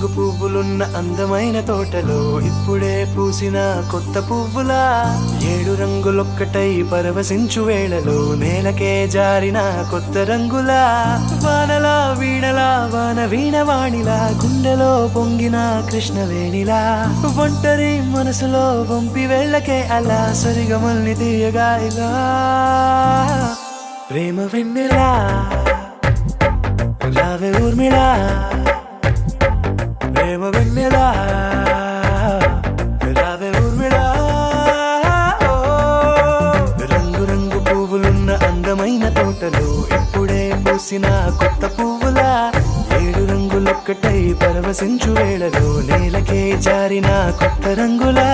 రంగు పువ్వులున్న అందమైన తోటలో ఇప్పుడే పూసిన కొత్త పువ్వులా 7 రంగులొక్కటై పరవశించు వేళలో నేలకే జారిన కొత్త రంగులా వానలా వీణలా వాన వీణవాణిలా గుండెలో పొంగిన కృష్ణవేణిలా ఒంటరి మనసులో వంపి వెళ్ళకే అలా సరిగమల్ని తీయగా ఇలా ప్రేమ వెన్నెలా రావే ఊర్మిళా ప్రేమ వెన్నెలా రావే ఊర్మిళా రంగు రంగు పువ్వులున్న అందమైన తోటలో ఇప్పుడే పూసిన కొత్త పువ్వులా 7 రంగులొక్కటై పరవశించు వేళలో నేలకే జారిన కొత్త రంగులా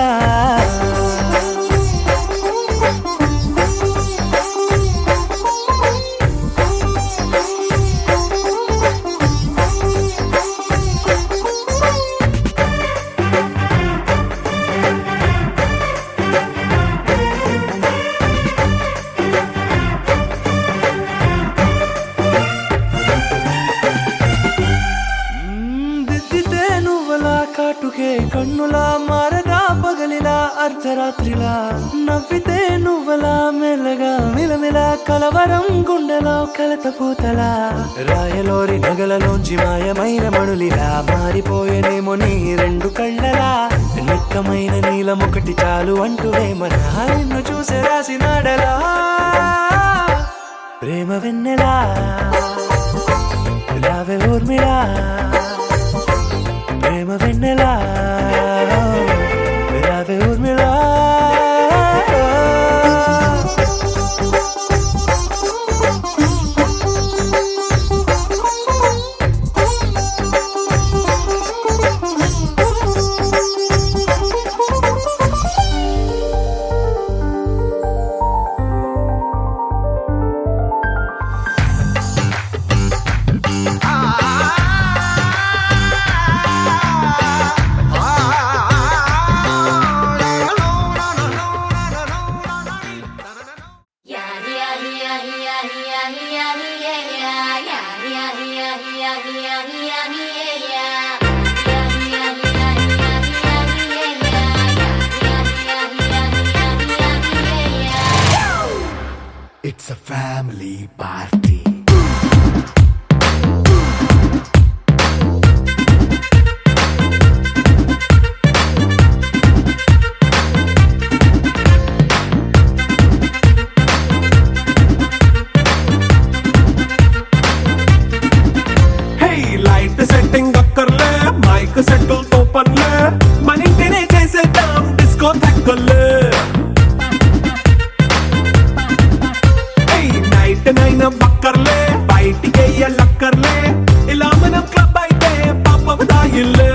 కాటుకే కన్నులా మారగా పగలిలా అర్ధరాత్రిలా నవ్వితే నువ్వలా మెల్లగా మిలమిలా కలవరం గుండెలో కలతపోతలా రాయలోరి నగలలోంచి మాయమైన మణులిలా మారిపోయేనేమో నీ 2 కళ్ళలా నిక్కమైన నీలమొకటి చాలు అంటూ వేమన నిన్ను చూసే రాసినాడలా ప్రేమ వెన్నెలా రావే ఊర్మిళా ప్రేమ వెన్నెలా రావే Urmila It's a family party. Hey, light setting akkarle, mic settle to panle, manintine chesedam disco thakkale. నైన బక్కర్లే బయటికి లక్కర్లే ఇలా మనం క్లబ్ అయితే పాపం దాయిల్లే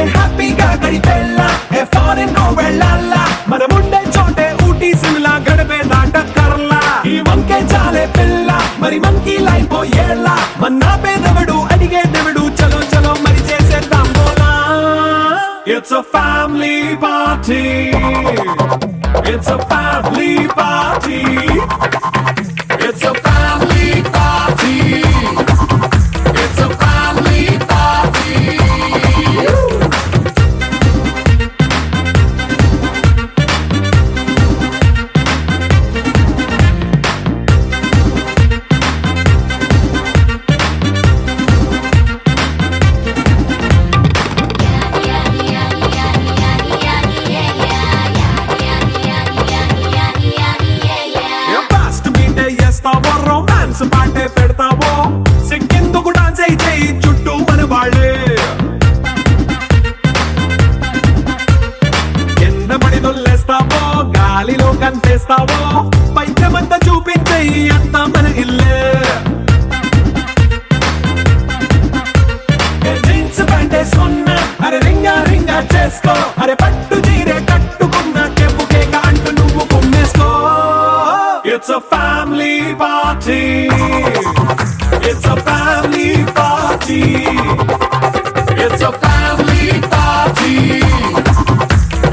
ఏ హ్యాపీగా గడిపెళ్ళ ఏ ఫారెన్ నో వెళ్ళాల మనముండే చోటే ఊటీ సిమ్లా గడిపే దాటక్కర్లా ఈ వంకే చాలే పిల్ల మరి మంకీ లైఫ్ ఏళ్ళ మన్నా పేదవడు అడిగేదెవడు చలో చలో మరి చేసేద్దాం బోలా It's a family party. It's a family party. It's a family party. It's a family party. romance పాటే పెడతావో సిగ్గెందుకు డాన్స్ అయితే చుట్టూ మన వాళ్ళే ఎన్న పడి దొల్లేస్తావో గాలిలో కంటేస్తావో పైత్యమంతా చూపించే అంతా మన ఇల్లే జీన్స్ ప్యాంటే సొన్న అరే రింగా రింగా చేసుకో అరే పట్టు చీరే కట్టుకున్న చెప్పుకే అంటూ నువ్వు కుమ్మేసుకో It's a family party. It's a family party. It's a family party.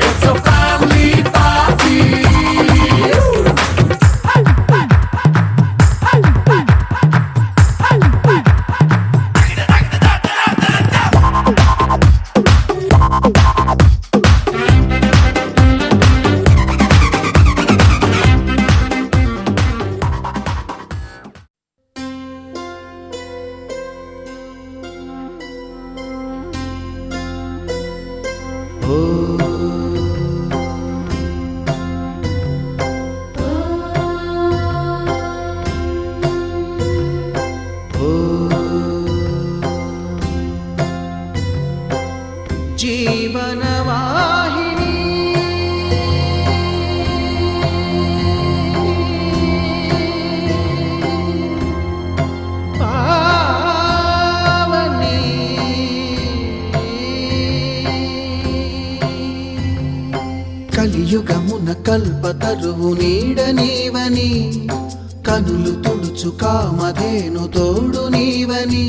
It's a family party. కల్పతరువు నీడ నీవని, కనులు తుడుచు కామధేను తోడు నీవని,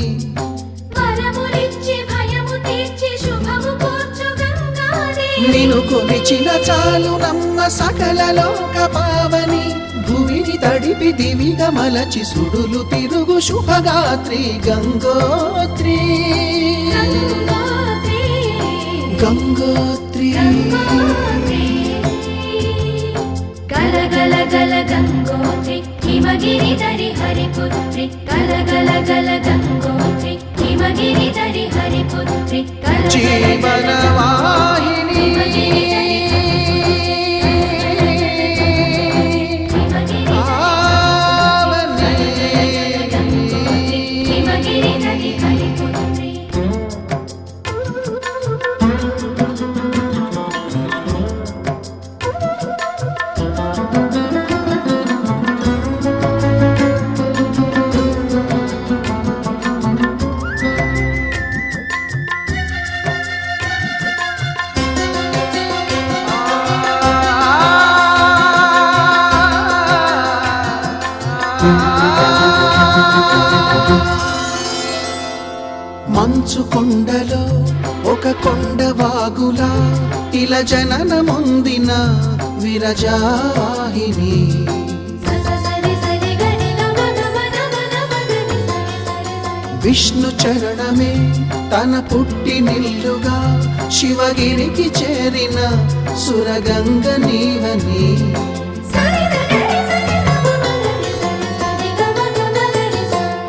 నిను కొలిచిన చాలు నమ్మ సకల లోక పావని, భువిని తడిపి దివిగా మలచి సుడులు తిరుగు శుభగాత్రి గంగోత్రి గంగోత్రి గల గల గల గంగోత్రి హిమగిరి ధరి హరిపుత్రి గల గల గల గంగోత్రి హిమగిరి ధరి హరిపుత్రి జీవనవాహిని హిమగిరి ధరి హరిపుత్రి మంచు కొండలో ఒక కొండ వాగులా ఇలా జననమొందిన విరజాహిని, విష్ణు చరణమే తన పుట్టినిల్లుగా శివగిరికి చేరిన సురగంగ నీవని,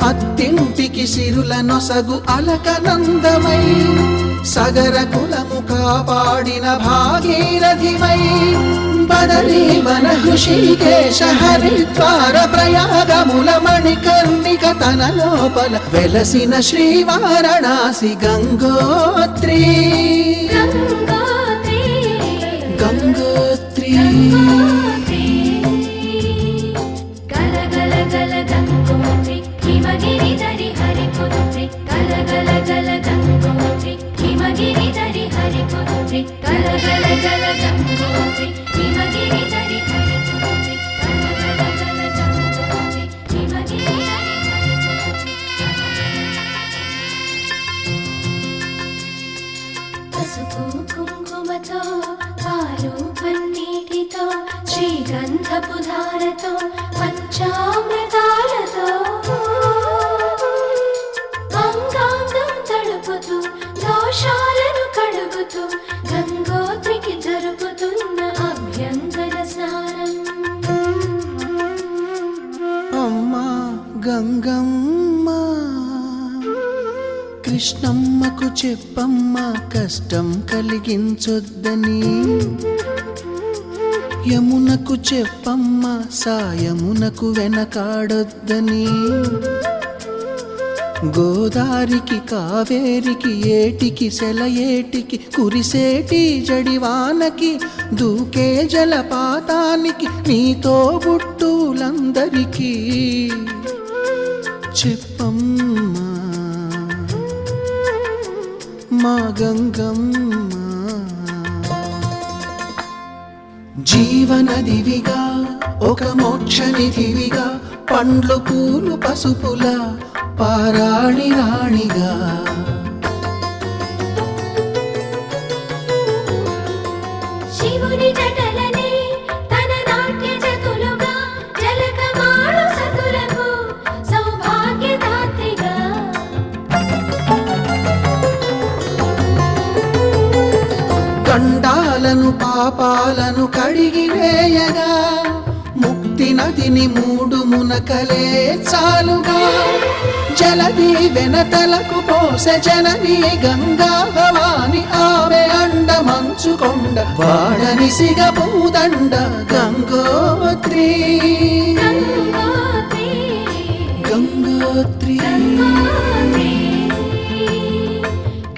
అత్తింటికి సిరుల నొసగు అలకనందమై, సగర కులము కాపాడిన భాగీరథివై, బదరీ వన హృషికేశ హరిద్వార ప్రయాగముల మణికర్ణిక తన లోపల వెలసిన శ్రీవారణాసి గంగోత్రి గంగోత్రి గల గల గల గంగోత్రి హిమగిరి ధరి హరిపుత్రి గల గల గల గంగోత్రి హిమగిరి ధరి హరిపుత్రి గల గల గల గంగోత్రి హిమగిరి ధరి హరిపుత్రి గల గల గల గంగోత్రి హిమగిరి ధరి హరిపుత్రి. పసుపు కుంకుమతో పాలు పన్నీటితో శ్రీగంధపు ధారతో పంచామృతాలతో అంగాంగం తడుపుతూ దోషాలను కడుగుతూ గంగోత్రికి జరుపుతున్న అభ్యంగన స్నానం. అమ్మా గంగమ్మ, కృష్ణమ్మకు చెప్పమ్మ కష్టం కలిగించొద్దని, యమునకు చెప్పమ్మ సాయమునకు వెనకాడొద్దని, గోదారికి కావేరికి ఏటికి సెలయేటికి కురిసేటి జడివానకి దూకే జలపాతానికి నీతో బుట్టులందరికీ చెప్పమ్మా మా గంగమ్మ. జీవనదివిగా ఒక మోక్షనిధివిగా పండ్లు పూలు పసుపుల పారాణి రాణిగా, శివుని జటలనే తన నాట్య చతులుగా జలకమాడు సతులకు సౌభాగ్యదాత్రిగా, గండాలను పాపాలను కడిగివేయగా ముక్తి నదిని మూడు మునకలే చాలుగా, జలది వెనతలకు పోసె జనని గంగా భవాని ఆమె అండ మంచుకొండ వాడని సిగ పూదండ గంగోత్రి గంగోత్రి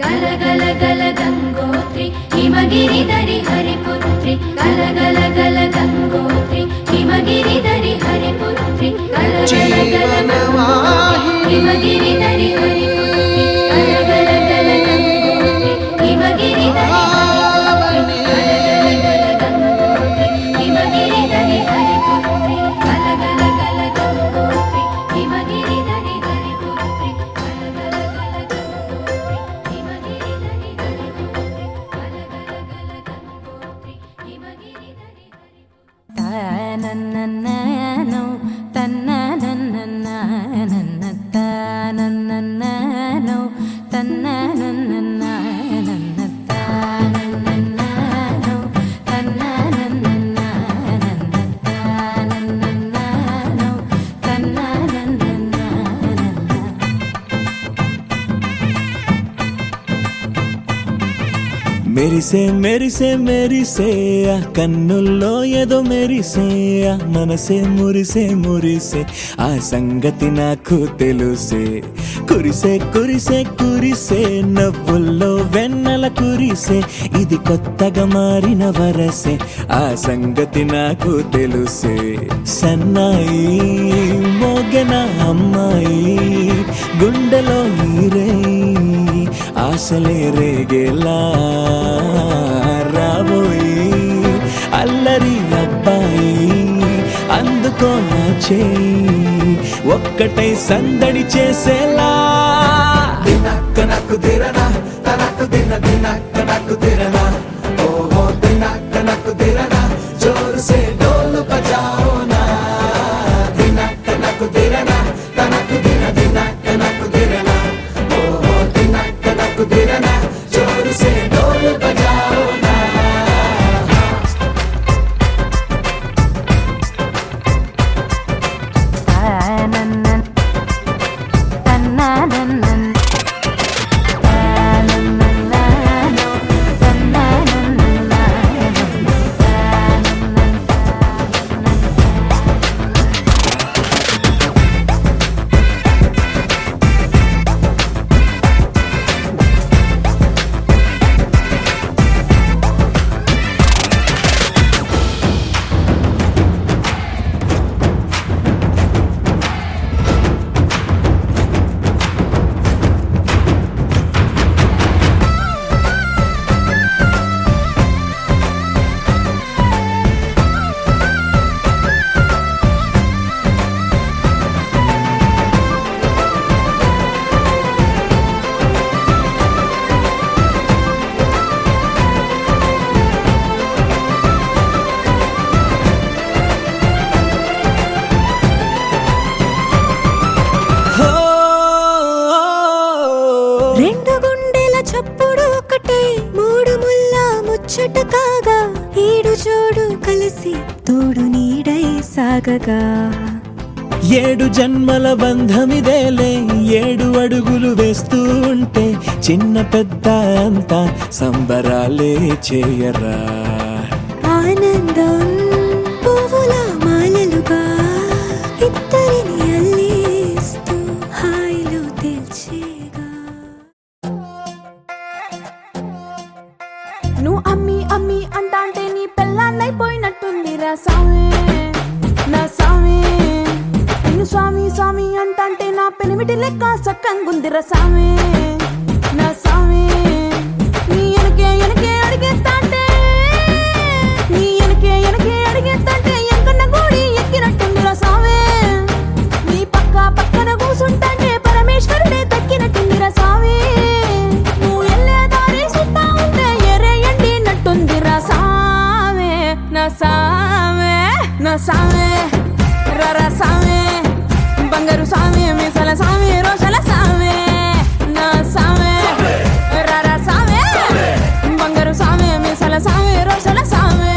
గల గల గల గంగోత్రి హిమగిరి ధరి హరిపుత్రి గల గల గల గంగోత్రి హిమగిరి ధరి హరిపుత్రి గల గల గల గంగోత్రి హిమగిరి ధరి హరిపుత్రి గల గల గల గంగోత్రి హిమగిరి ధరి హరిపుత్రి గల గల గల గంగోత్రి హిమగిరి నన్నన్ననో తన్ననన్ననన్ననన్ననో తన్ననన్ననన్ననన్ననో తన్ననన్ననన్ననన్ననో తన్ననన్ననన్ననన్న మెరిసే మెరిసే మెరిసే ఆ కన్నుల్లో ఏదో మెరిసే ఆ మనసే మురిసే మురిసే ఆ సంగతి నాకు తెలుసే కురిసే కురిసే కురిసే నవ్వుల్లో వెన్నెల కురిసే ఇది కొత్తగా మారిన వరసే ఆ సంగతి నాకు తెలుసే సన్నాయి మోగన అమ్మాయి గుండెలో ఈరే ఆశలే రేగేలా రాబోయి అల్లరి అబ్బాయి అందుకో నా చేయి ఒక్కటై సందడి చేసేలా దినక్క నాకు దిరనా తనకు దిన దినక్క నాకు దిరనా ఓహో దినక్క నాకు దిరనా జోరు సే డోలు బజాओ నా దినక్క నాకు దిరనా తనకు దిన దినక్క నాకు దిరనా ఓహో దినక్క నాకు దిరనా జోరు సే డోలు బజాओ నా రెండు గుండెల చప్పుడు ఒకటే మూడు ముల్ల ముచ్చట కాగా ఈడు జోడు కలిసి తోడు నీడై సాగగా ఏడు జన్మల బంధమిదేలే ఏడు అడుగులు వేస్తూ ఉంటే చిన్న పెద్ద అంతా సంబరాలే చేయరా ఆనందం పువ్వుల మాలలుగా ఇద్దరిని అల్లేస్తూ హాయిలో తేల్చేగా నువ్వు అమ్మి అమ్మి అంటాంటే నీ పెళ్ళాన్నైపోయినట్టుందిరా సామి నా సామి నిన్ను స్వామి స్వామి అంటాంటే నా పెనిమిటి లెక్క సక్కంగుందిరా సామి నా సామి నీ ఎనకే ఎనకే అడిగేస్తాంటే నీ ఎనకే ఎనకే అడిగేస్తాంటే ఎంకన్న గూడి ఎక్కినట్టుందిరా సామి నీ పక్క పక్కన కూసుంటాంటే పరమేశ్వరుడే దక్కినట్టుందిరా సామి నువ్వు ఎల్లే దారి సుత్తా ఉంటే ఎరే ఎండినట్టుందిరా సామే నా సామే నా సామే రర సామే బంగారు సామే మీసల సామే రోషల సామే నా సామే రర సామే బంగారు సామే మీసల సామే రోషల సామే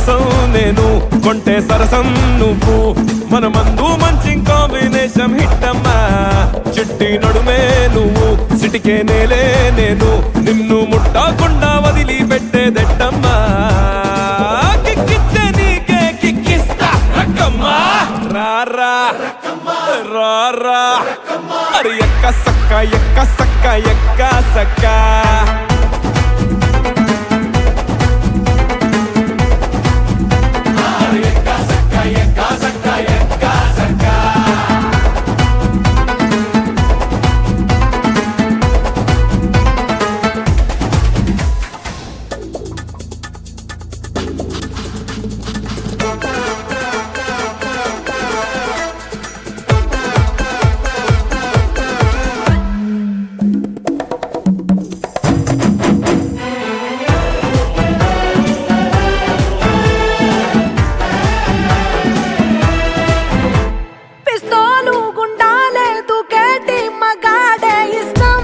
మాంసం నేను కొంటే సరసం నువ్వు మన మందు మంచి కాంబినేషన్ హిట్ అమ్మా చిట్టి నడుమే నువ్వు సిటికే నేలే నేను నిన్ను ముట్టకుండా వదిలి పెట్టేదెట్టమ్మా కిక్కిచ్చే నీకే కిక్కిస్తా రక్కమ్మా రారా రారా అరే ఎక్క సక్క ఎక్క సక్క ఎక్క సక్క పిస్తోలు గుండాలే దూకేటి మగాడే ఇష్టం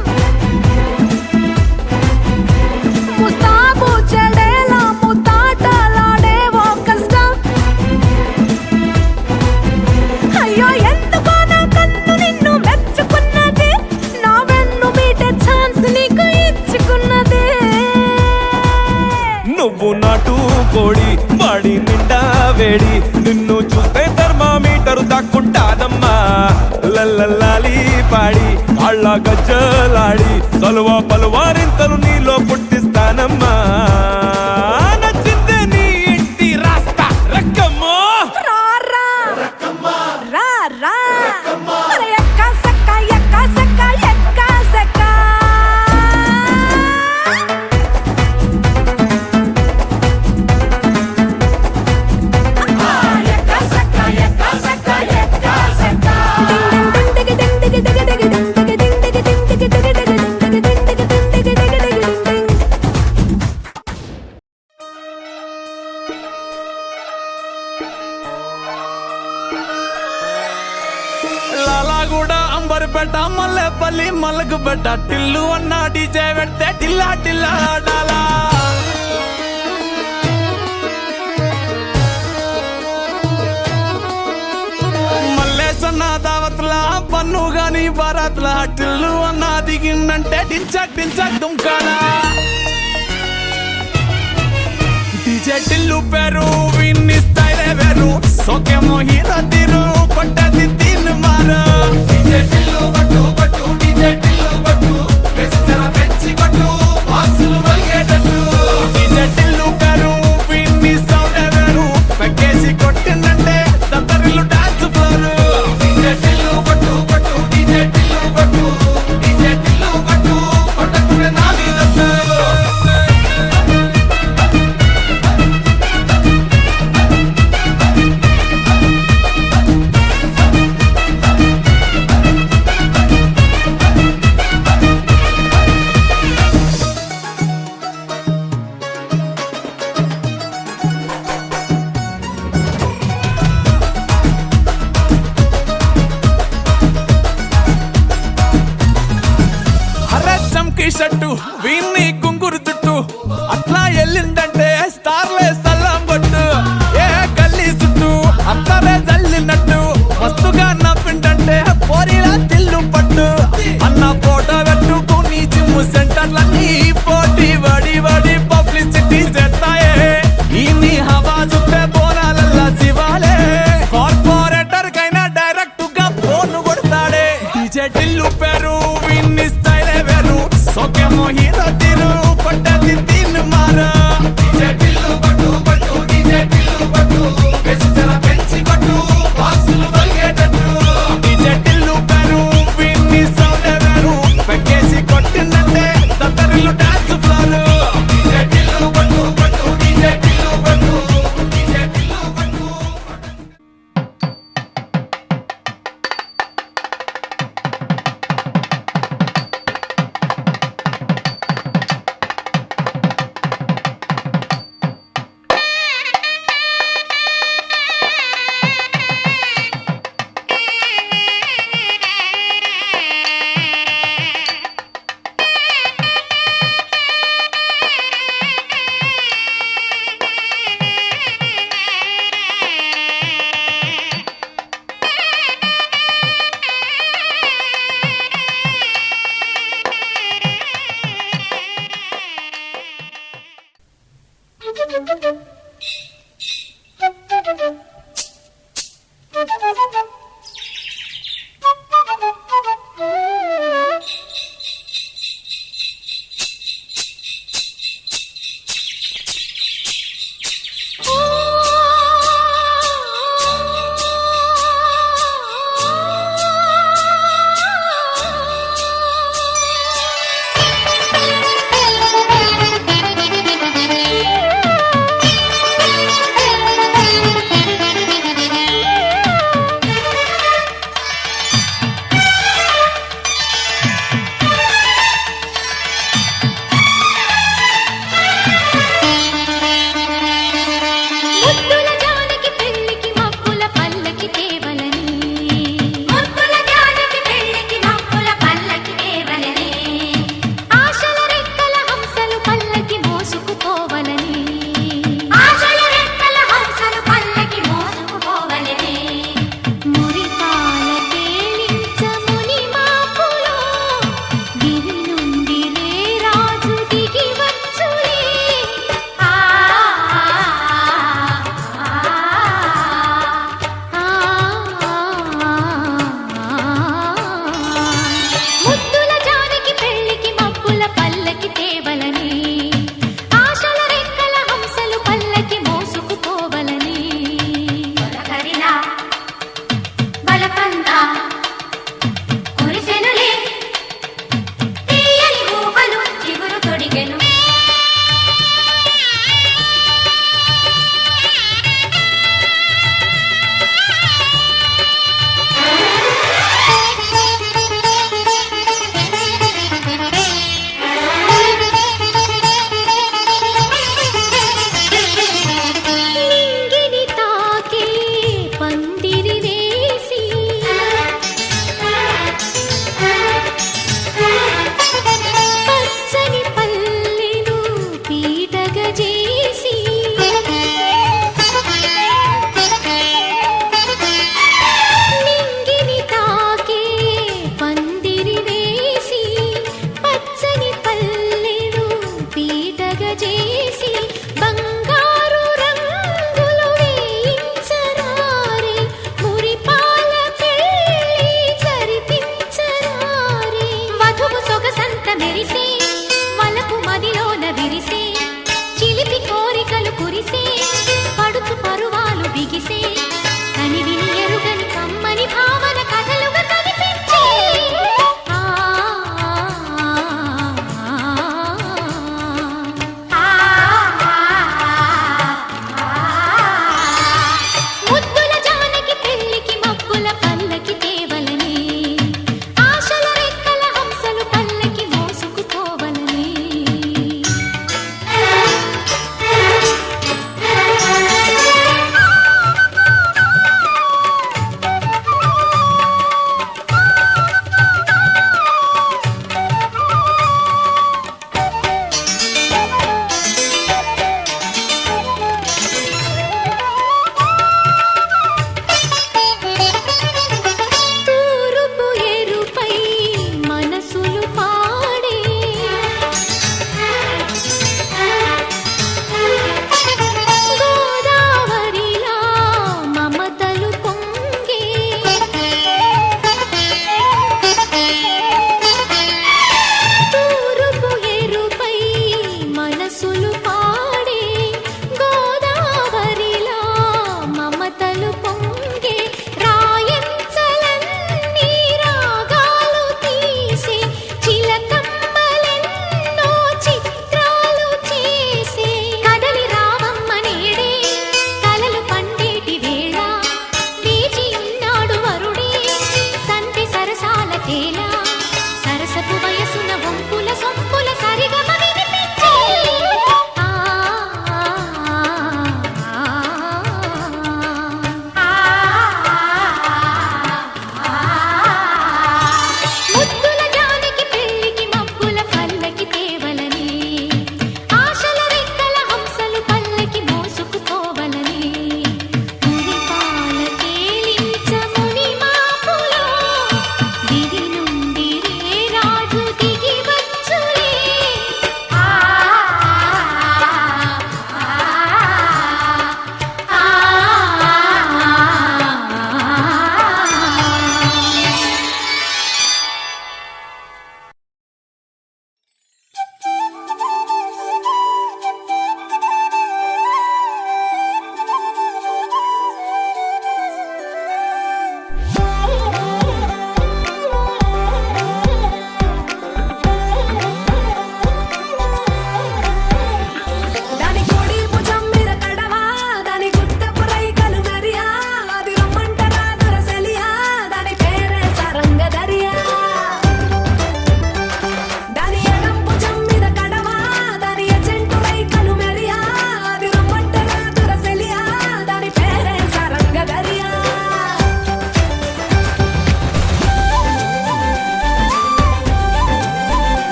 ముస్తాబు చెడేలా ముతాటలాడేవో కష్టం అయ్యో ఎందుకో నా కన్ను నిన్ను మెచ్చుకున్నది నా వెన్ను మీటే ఛాన్స్ నీకు ఇచ్చుకున్నది నువ్వు నాటు కోడి వాడి నిండా వేడి నిన్ను చూస్తే థర్మామీటరు దాక్కుంటాదమ్మా లల్లల్లాలి పాడి కాళ్ళ గజ్జలాడి సలువా పలువారింతలు నీలో పుట్టిస్తానమ్మా నచ్చిందే నీ ఇంటి రాస్తా రక్కమ్మో రారా రా రా అరే ఎక్క సక్క ఎక్క సక్క ఎక్క సక్క లాలాగూడ అంబర్పేట మల్లెపల్లి మల్లకుపేట టిల్లు అన్న డీజే పెడితే టిల్లా టిల్లా ఆడాలా మల్లేసన్న దావత్ల పన్ను గాని బారాత్ల టిల్లు అన్న దిగిందంటే టించక్ టించక్ దుంకాలా డీజే టిల్లు పేరు విన్ని స్టైలే వేరు సోకేమో హీరో తీరు పట్టది తీన్ మారు డీజే టిల్లు పట్టు పట్టు డీజే టిల్లు పట్టు వెచ్చన పెంచి పట్టు బాక్సులు మలిగేటట్టు డీజే టిల్లు పేరు విన్ని సౌండ్ వేరు పెక్కేసి కొట్టిందంటే దద్దరిల్లు డాన్స్ ఫ్లోర్ డీజే టిల్లు పట్టు పట్టు డీజే టిల్లు పట్టు డీజే టిల్లు పట్టు కొట్టకుడే నా మీద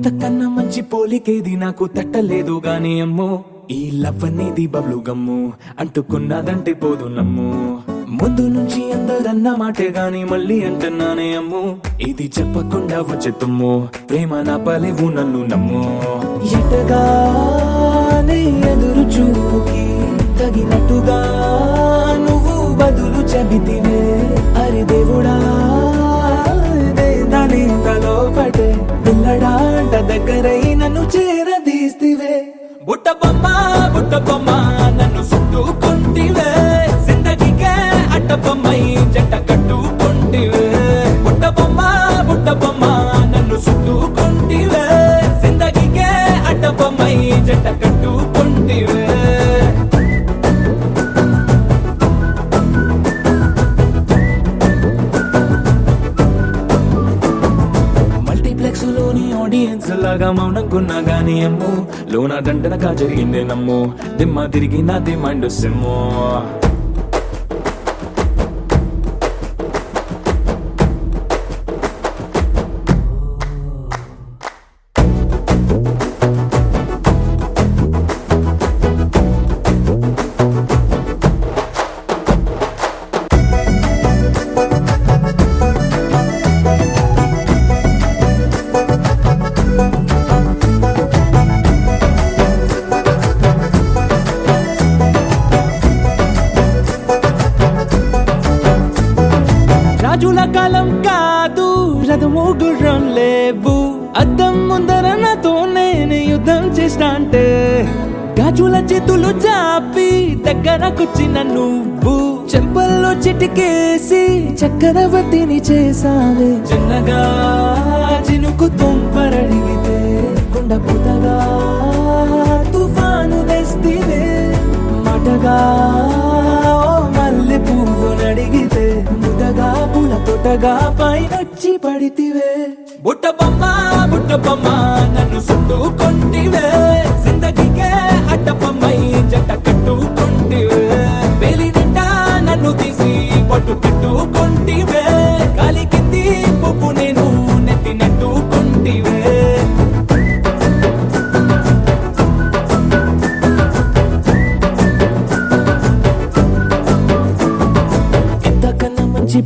ఇంతకన్నా మంచి పోలికేది నాకు తట్టలేదు గాని అమ్మో ఈ లవ్ అనేది బబ్లు గమ్ము అంటుకున్నదంటే పోదు నమ్ము ముందు నుంచి అందరన్న మాటే గాని మళ్ళీ అంటున్నానే అమ్ము ఇది చెప్పకుండా వచ్చే తుమ్ము ప్రేమ నా పలేవు నన్ను నమ్ము ఎటగానే ఎదురు చూకి తగినట్టుగా నువ్వు బదులు చెబితివే అరే దేవుడా దానిలో పడే పిల్లడాంట దగ్గరై నన్ను చేరదీస్తివే బుట్ట బొమ్మ నన్ను చుట్టుకుంటివే జిందగీకే అట్ట బొమ్మై జంట కట్టుకుంటివే బుట్ట బొమ్మ నన్ను చుట్టుకుంటివే జిందగీకే అట్ట బొమ్మై జంట కట్టుకుంటివే మల్టీప్లెక్స్ లోని ఆడియన్స్ లాగా మౌనంకున్నా గానీ అమ్ము లోన దండనగా జరిగిందే నమ్ము దిమ్మ తిరిగి నాది మైండ్ సిమ్ము రాజుల కాలం కాదు రథము గుర్రం లేవు అద్దం ముందర నాతో నేను యుద్ధం చేస్తా అంటే గాజుల చేతులు చాపి దగ్గరకొచ్చిన నువ్వు చెంపల్లో చిటికేసి చక్రవర్తిని చేసావే చిన్నగా చినుకు తుంపరడిగితే కుండ పుతగా తుఫాను తెస్తివే మాటగా మల్లె పువ్వు నడిగితే ముదగా పుల తొటగా పైనొచ్చి పడితివే బుట్ట బొమ్మ నన్ను చుట్టుకుంటివే జిందగీకే అడ్డ బొమ్మై జంట కట్టుకుంటివే వేలి నిండా నన్ను తీసి పట్టు కట్టుకుంటివే గాలి కింది పువ్వు నేను నెత్తి నెట్టుకుంటివే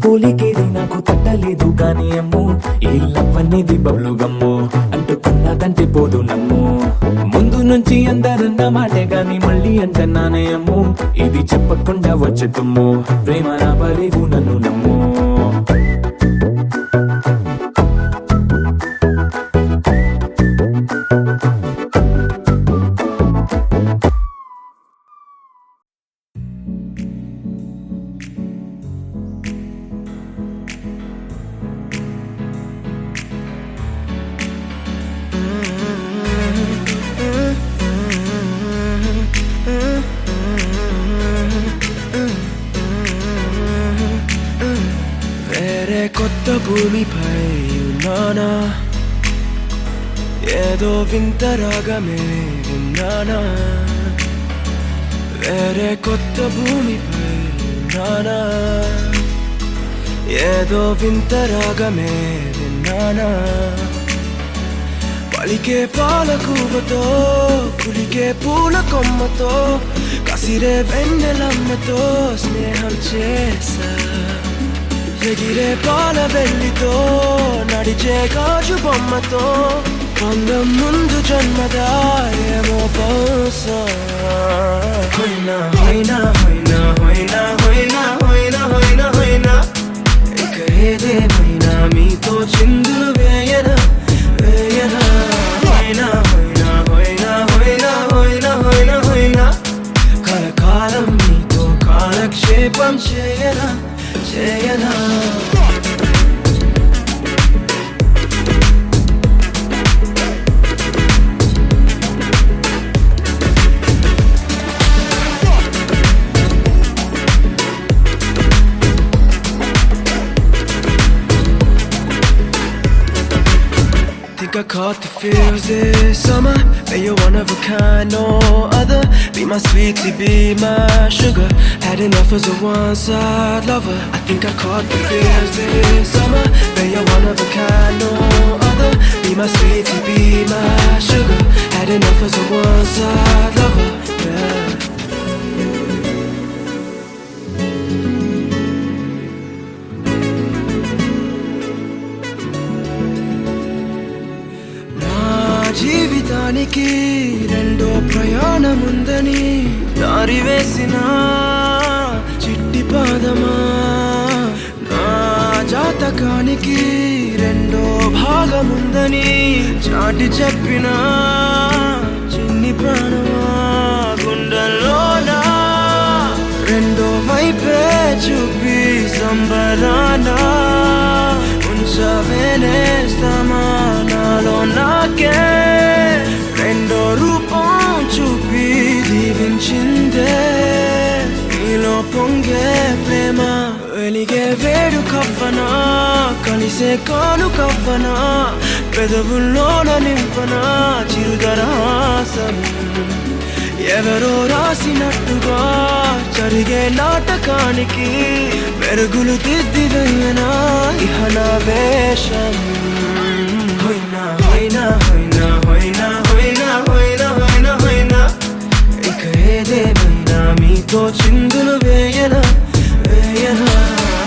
పోలికేది నాకు తట్టలేదు కానీ అమ్ము ఈ లవ్ అనేది బబ్లు గమ్ము అంటుకున్నదంటే పోదు నమ్ము ముందు నుంచి అందరన్న మాటే గాని మళ్ళీ అంటున్నానే అమ్ము ఇది చెప్పకుండా వచ్చే తుమ్ము ప్రేమ నా పలేవు నన్ను నమ్ము కొత్త భూమిపై ఉన్నానా ఏదో వింత రాగమే విన్నానా వేరే కొత్త భూమిపై ఉన్నానా ఏదో వింత రాగమే విన్నానా పలికే పాలకూవతో కులికే పూల కొమ్మతో కసిరే వెన్నెలమ్మతో స్నేహం చేసా ఎగిరే పాల వెల్లితో నడిచే గాజు బొమ్మతో అందం ముందు జన్మదా ఏమో బహుశా హోయినా హోయినా హోయినా హోయినా హోయినా హోయినా హోయినా హోయినా ఇక ఏదేమైనా మీతో చిందులు వేయనా వేయనా హోయినా హోయినా హోయినా హోయినా హోయినా హోయినా హోయినా కలకాలం మీతో కాలక్షేపం చేయనా చేయనా I caught the feels this summer. But you're one of a kind, no other. Be my sweetie, be my sugar. Had enough as a one-side lover. I think I caught the feels this summer. But you're one of a kind, no other. Be my sweetie, be my sugar. Had enough as a one-side lover. Yeah. జీవితానికి రెండో ప్రయాణముందని దారి వేసిన చిట్టి పాదమా నా జాతకానికి రెండో భాగముందని చాటి చెప్పిన చిన్ని ప్రాణమా గుండెల్లోనా రెండో వైపే చూపి సంబరానా ఉంచవేనేస్తామా నాలో నాకే రెండో రూపం చూపి దీవించిందే నీలో పొంగే ప్రేమ వెలిగే వేడు కవ్వనా కలిసే కాను కవ్వనా పెదవుల్లోన నింపనా చిరుదరాసం ఎవరో రాసినట్టుగా జరిగే నాటకానికి మెరుగులు దిద్దివయ్యనా ఇహ నా వేషం హోయినా హోయినా హోయినా హోయినా హోయినా హోయినా హోయినా హోయినా ఇక ఏదేమైనా మీతో చిందులు వేయనా వేయనా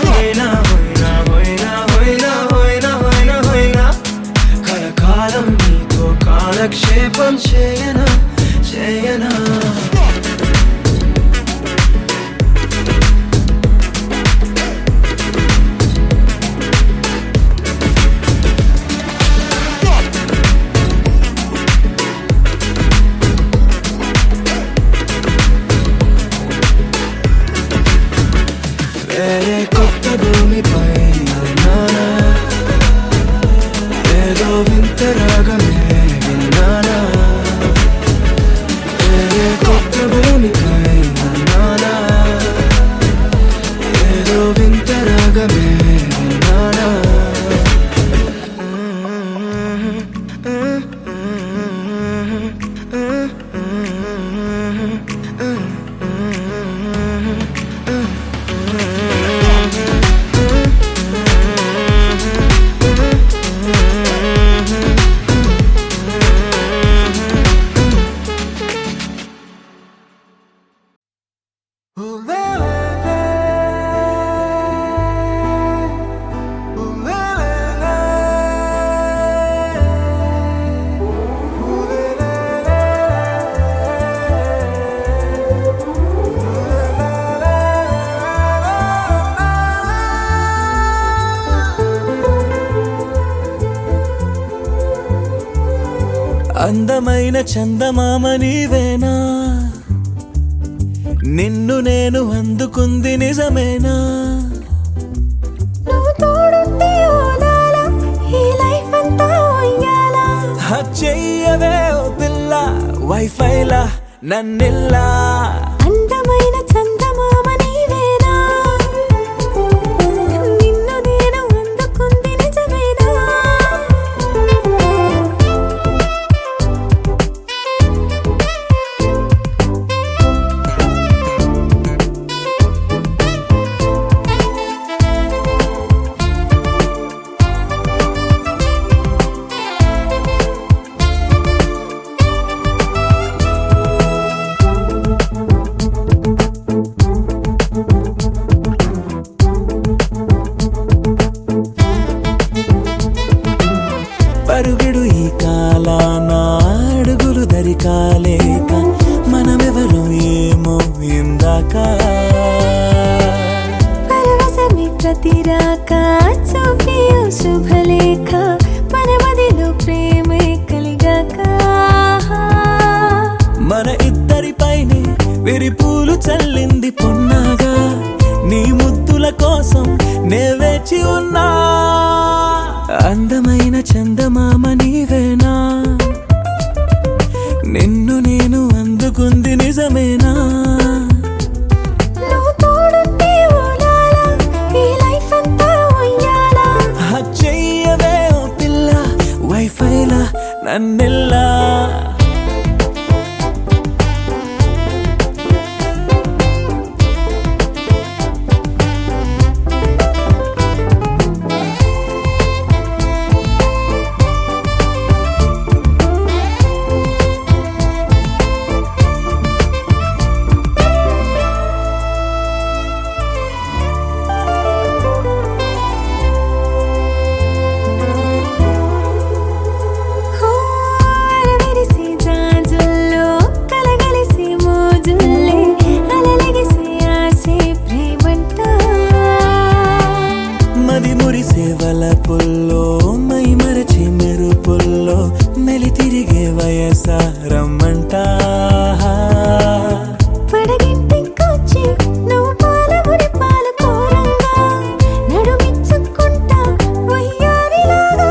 హోయినా హోయినా హోయినా హోయినా హోయినా హోయినా హోయినా కలకాలం మీతో కాలక్షేపం చేయనా చేయనా వేరే కొత్త భూమిపై నానా ఏదో వింత రాగమే విన్నానా వేరే కొత్త భూమిపై నానా ఏదో వింత రాగమే విన్నానా అందమైన చందమామ నీవేనా నిన్ను నేను అందుకుంది నిజమేనా నువ్వు తోడుంటే ఓదాలా ఈ లైఫ్ అంతా ఉయ్యాలా చెయ్యవే ఓ పిల్ల వైఫైలా నన్నిల్లా అందమైన చందమామ నీవేనా నిన్ను నేను అందుకుంది నిజమేనా పరుగుడు ఈ కాలాన అడుగులు దరికాలేక మనమెవరు ఏమో ఇందాక పరవశమే ప్రతిరాక చూపి ఓ శుభలేఖ మన మదిలో ప్రేమే కలిగాక మన ఇద్దరిపైనే విరిపూలు చల్లింది పొన్నాగా నీ ముద్దుల కోసం నే వేచి ఉన్నా అందమైన చందమామ నీవేనా నిన్ను నేను అందుకుంది నిజమేనా నువ్వు తోడుంటే ఓలాలా ఈ లైఫ్ అంతా ఉయ్యాలా చెయ్యవే ఓ పిల్ల వైఫైలా నన్నెల్లా విరిసి జాజుల్లో కలగలిసి మోజుల్లే అలలగిసి ఆసే ప్రేమంట మది మురిసే వలపుల్లో మై మరచి మెరుపుల్లో మెలి తిరిగే వయసారమ్మంట పడగింటికొచ్చి నువ్వు పాలబురి పాలు కోరంగా నడుమిచ్చుకుంటా వయ్యారిలాగా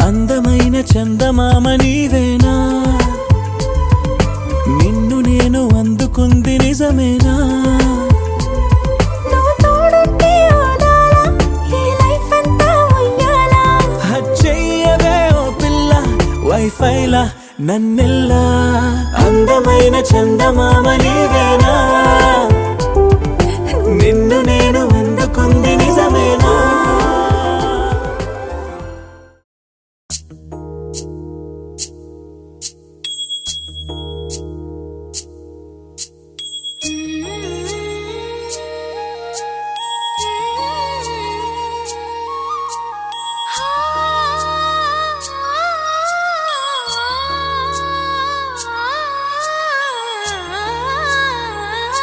అందమైన చందమామ నీవేనా నిన్ను నేను అందుకుంది నిజమేనా నువ్వు తోడుంటే ఓదాలా ఈ లైఫ్ అంతా ఉయ్యాలా చెయ్యవే ఓ పిల్ల వైఫైలా నన్నెల్లా అందమైన చందమామ నీవేనా నిన్ను నేను అందుకుంది నిజమేనా ఆ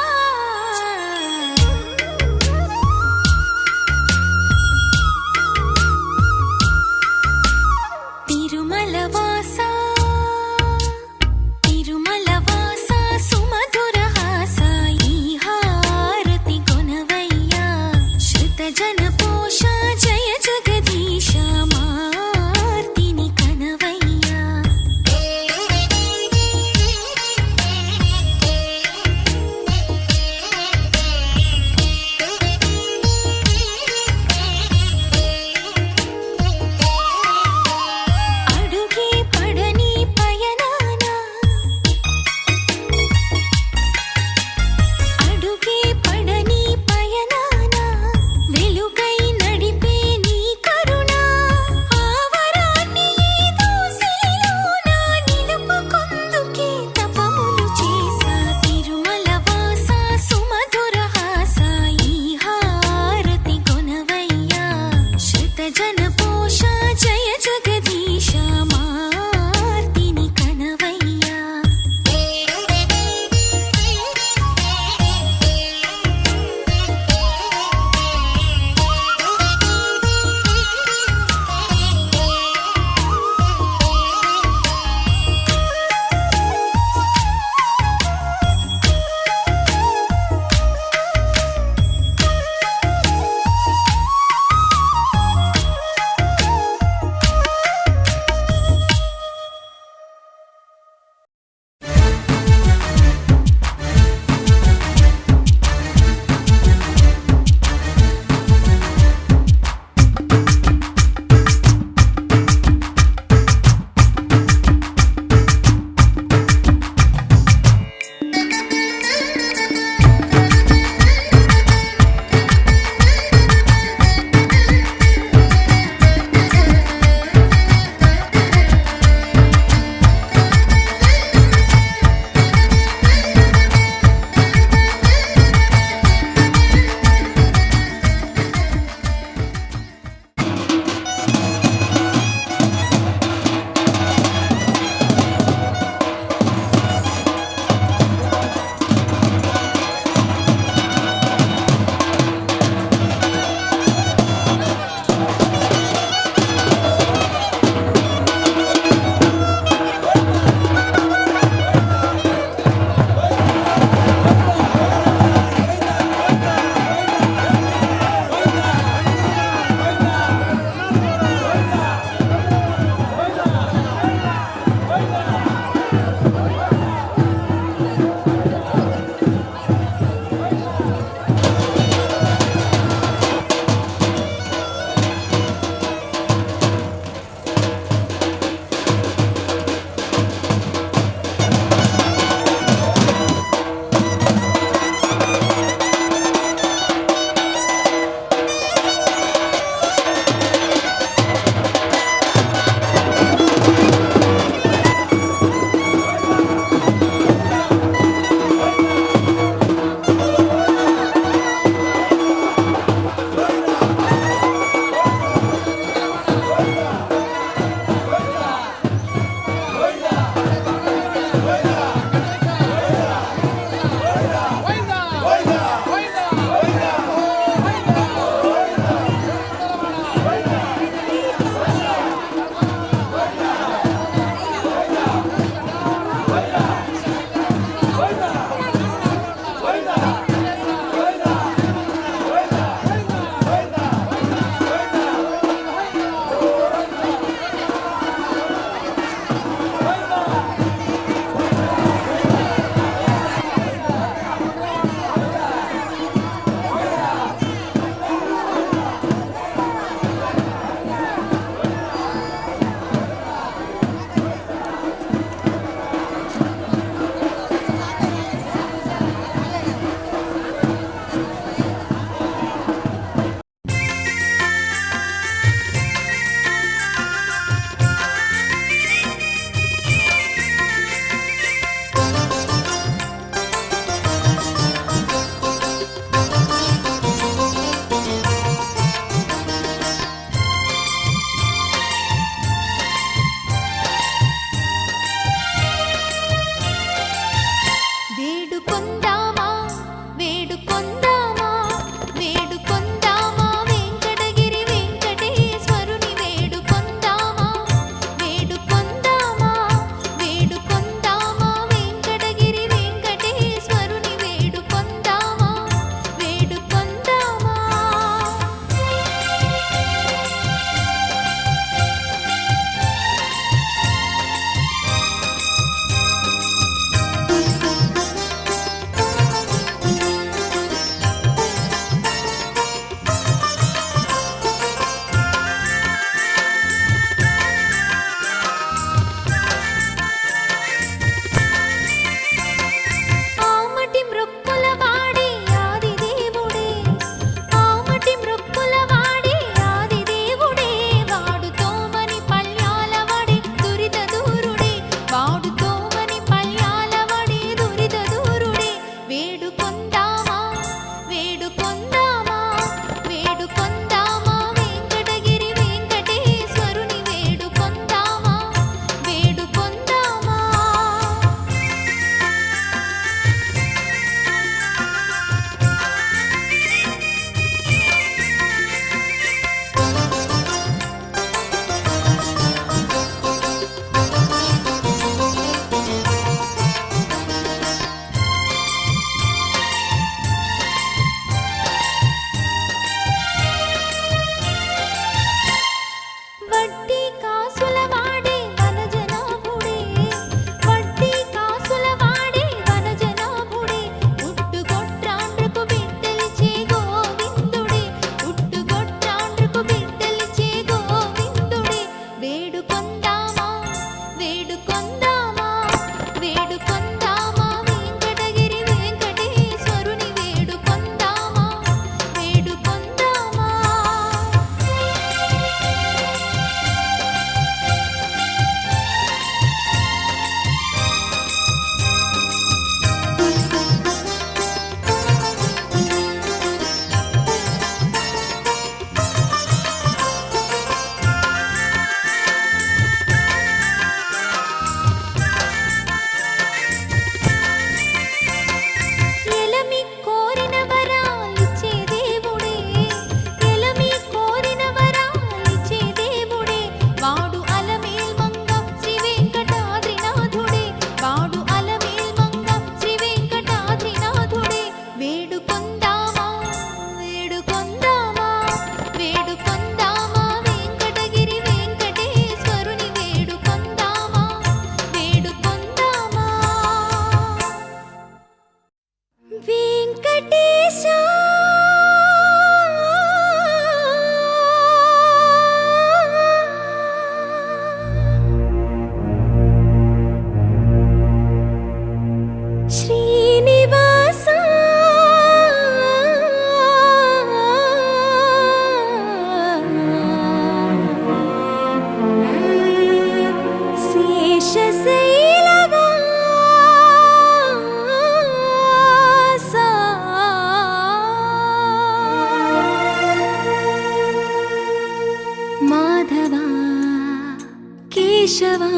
కేశవా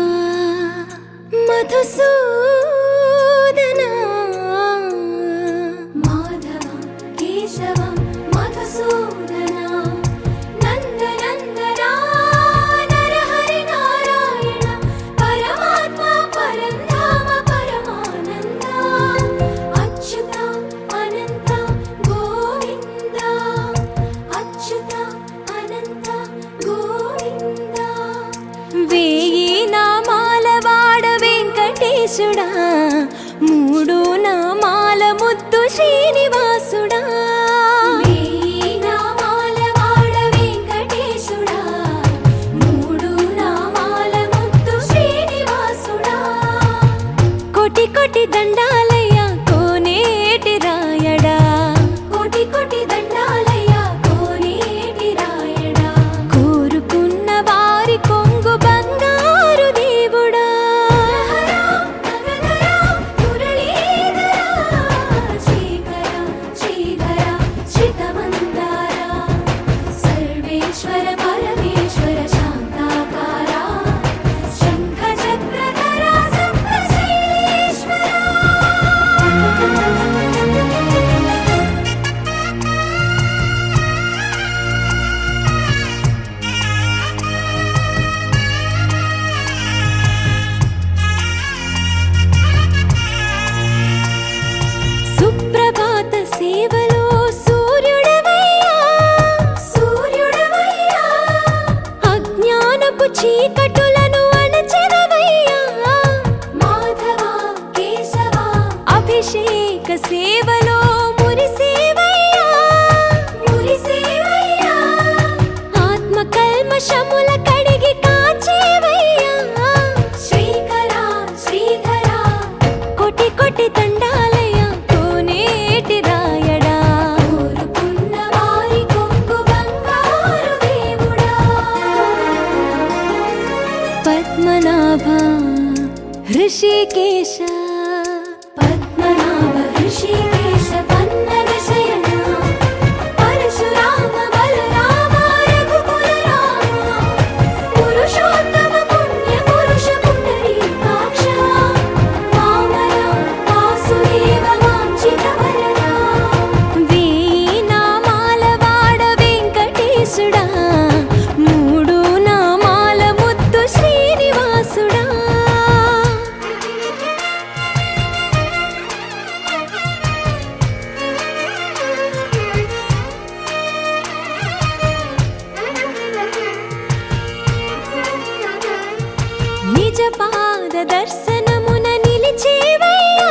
మధుసూదన మాధవ కేశవ మధుసూదన నందనందన నరహరి నారాయణ పరమాత్మ పరంధామ పరమానంద అచ్యుత అనంత గోవింద అచ్యుత అనంత గోవింద వేయి నామాల వాడ వెంకటేశుడా మూడు నామాల ముద్దు శ్రీనివాసుడా వేయి నామాల వాడ వెంకటేశుడా మూడు నామాల ముద్దు శ్రీనివాసుడా కోటి కోటి దండాలయ్యా కోనేటి రాయడా కోటి కోటి దండాలయ్యా కోనేటి రాయడా కోరుకున్న వారి కొంగు బంగారు దేవుడా సర్వేశ్వర పరమేశ్వర శాంతాకార శంఖ చక్రధర సప్తశైలేశ్వర సుప్రభాత సేవలో సూర్యుడవయ్యా సూర్యుడవయ్యా అజ్ఞానపు చీకటులను అణచెదవయ్యా మాధవ కేశవ అభిషేక సేవలో మురిసేవయ్యా మురిసేవయ్యా ఆత్మ కల్మషముల కడిగి కాచేవయ్యా శ్రీకర శ్రీధర కోటి కోటి దండాలయ్యా కోనేటి రాయడా కోరుకున్న వారి కొంగు బంగారు దేవుడా పద్మనాభ హృషికేశ పద్మనాభ హృషికేశ పన్నగ శయన పరశురామ బలరామ రఘుకుల రామ పురుషోత్తమ పుణ్య పురుష పుండరీకాక్ష వామన వాసుదేవ వాంఛిత వరద వేయి నామాల వాడ వెంకటేశుడా మూడు నామాల ముద్దు శ్రీనివాసుడా నిజ పాద దర్శనమున నిలిచేవయ్యా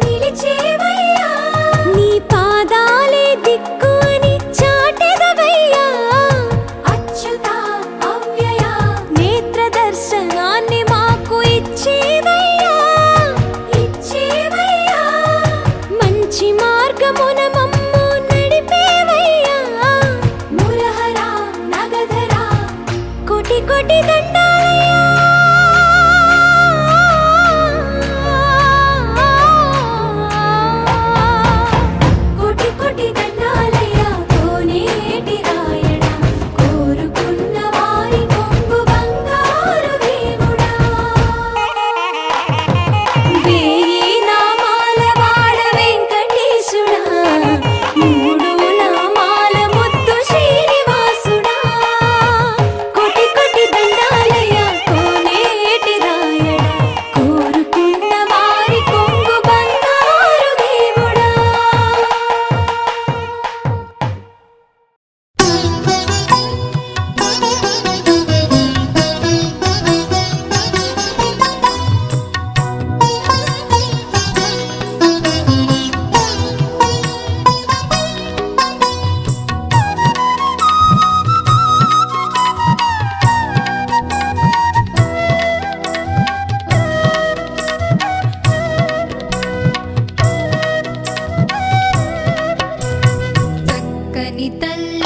నిలిచేవయ్యా నీ పాదాలే దిక్కు అని చాటెదవయ్యా అచ్యుత అవ్యయ నేత్ర దర్శనాన్ని మాకు ఇచ్చేవయ్యా ఇచ్చేవయ్యా మంచి మార్గమున మమ్ము నడిపేవయ్యా మురహర నగధర కోటి కోటి దండాలయ్యా కోటి కోటి దండాలయ్యా కోనేటి రాయడా కోరుకున్న వారి కొంగు బంగారు దేవుడా వేయి నామాల వాడ వెంకటేశుడా మూడు నామాల ముద్దు శ్రీనివాసుడా కోటి కోటి దండాలయ్యా కోనేటి రాయడా కోరుకున్న వారి కొంగు బంగారు దేవుడా చక్కని తల్లి